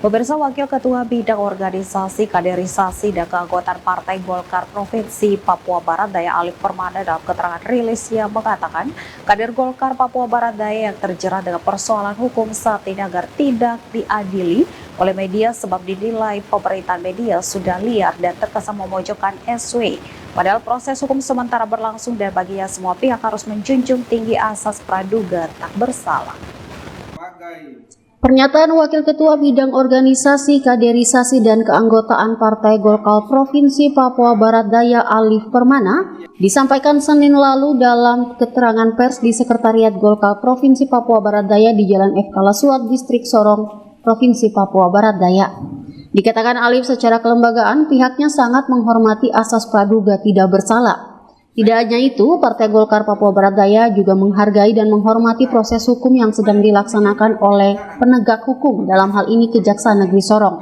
Pemirsa, Wakil Ketua Bidang Organisasi, Kaderisasi, dan Keanggotaan Partai Golkar Provinsi Papua Barat Daya Alif Permana dalam keterangan rilis yang mengatakan kader Golkar Papua Barat Daya yang terjerat dengan persoalan hukum saat ini agar tidak diadili oleh media sebab dinilai pemberitaan media sudah liar dan terkesan memojokkan SW. Padahal proses hukum sementara berlangsung dan baginya semua pihak harus menjunjung tinggi asas praduga tak bersalah. Pernyataan Wakil Ketua Bidang Organisasi, Kaderisasi, dan Keanggotaan Partai Golkar Provinsi Papua Barat Daya Alif Permana disampaikan Senin lalu dalam keterangan pers di Sekretariat Golkar Provinsi Papua Barat Daya di Jalan F. Kalasuat, Distrik Sorong, Provinsi Papua Barat Daya. Dikatakan Alif secara kelembagaan pihaknya sangat menghormati asas praduga tidak bersalah. Tidak hanya itu, Partai Golkar Papua Barat Daya juga menghargai dan menghormati proses hukum yang sedang dilaksanakan oleh penegak hukum, dalam hal ini Kejaksaan Negeri Sorong.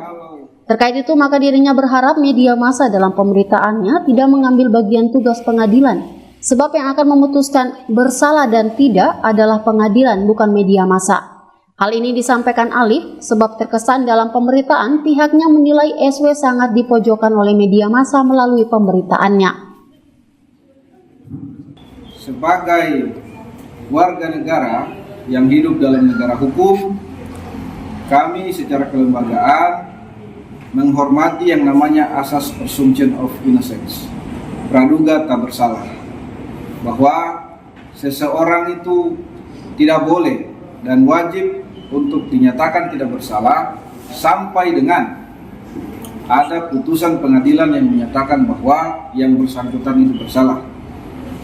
Terkait itu, maka dirinya berharap media massa dalam pemberitaannya tidak mengambil bagian tugas pengadilan, sebab yang akan memutuskan bersalah dan tidak adalah pengadilan, bukan media massa. Hal ini disampaikan Alif sebab terkesan dalam pemberitaan pihaknya menilai SW sangat dipojokkan oleh media massa melalui pemberitaannya. Sebagai warga negara yang hidup dalam negara hukum, kami secara kelembagaan menghormati yang namanya asas presumption of innocence, praduga tak bersalah, bahwa seseorang itu tidak boleh dan wajib untuk dinyatakan tidak bersalah sampai dengan ada putusan pengadilan yang menyatakan bahwa yang bersangkutan itu bersalah.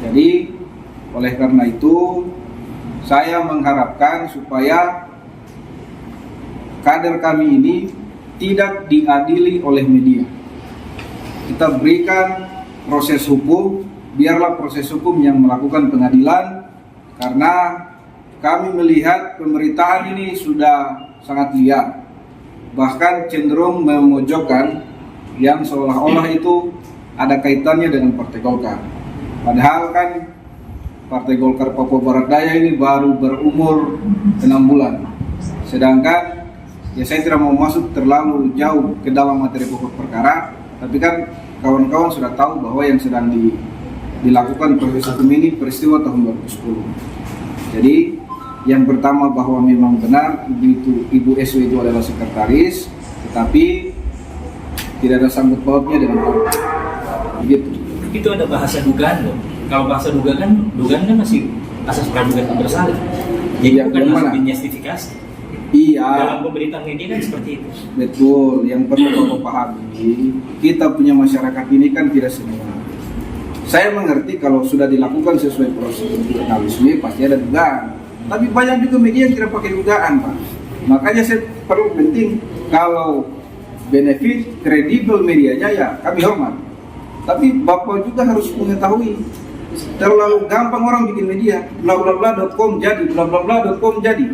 Jadi oleh karena itu, saya mengharapkan supaya kader kami ini tidak diadili oleh media. Kita berikan proses hukum, biarlah proses hukum yang melakukan pengadilan, karena kami melihat pemberitaan ini sudah sangat liar, bahkan cenderung memojokkan yang seolah-olah itu ada kaitannya dengan Partai Golkar. Padahal kan Partai Golkar Papua Barat Daya ini baru berumur 6 bulan. Sedangkan ya saya tidak mau masuk terlalu jauh ke dalam materi pokok perkara, tapi kan kawan-kawan sudah tahu bahwa yang sedang dilakukan proses hukum ini peristiwa tahun 2010. Jadi yang pertama bahwa memang benar Ibu SW itu adalah sekretaris, tetapi tidak ada sangkut pautnya dengan partai. Begitu. Itu ada bahasa dugaan loh. Kalau bahasa dugaan kan masih asas praduga tak bersalah. Jadi ya, bukan masuk justifikasi. Iya. Dalam pemberitaan media kan seperti itu. Betul. Yang perlu Bapak pahami, kita punya masyarakat ini kan tidak semua. Saya mengerti kalau sudah dilakukan sesuai prosedur jurnalisme pasti ada dugaan. Tapi banyak juga media yang tidak pakai dugaan, Pak. Makanya saya perlu penting kalau benefit kredibel medianya ya kami hormat. Tapi Bapak juga harus mengetahui, terlalu gampang orang bikin media, blablabla.com jadi, blablabla.com jadi.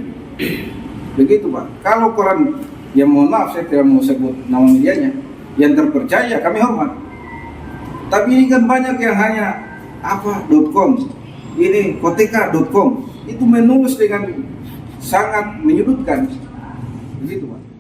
Begitu Pak. Kalau koran, ya mohon maaf saya tidak mau sebut nama medianya, yang terpercaya kami hormat. Tapi ini kan banyak yang hanya apa.com, ini koteka.com, itu menulis dengan sangat menyudutkan. Begitu Pak.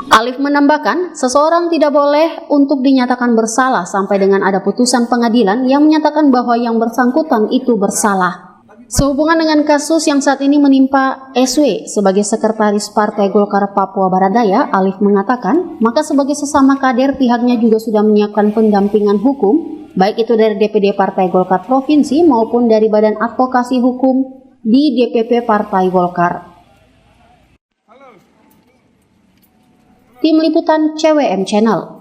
Alif menambahkan, seseorang tidak boleh untuk dinyatakan bersalah sampai dengan ada putusan pengadilan yang menyatakan bahwa yang bersangkutan itu bersalah. Sehubungan dengan kasus yang saat ini menimpa SW sebagai sekretaris Partai Golkar Papua Barat Daya, Alif mengatakan, maka sebagai sesama kader pihaknya juga sudah menyiapkan pendampingan hukum, baik itu dari DPD Partai Golkar Provinsi maupun dari Badan Advokasi Hukum di DPP Partai Golkar. Tim Liputan CWM Channel.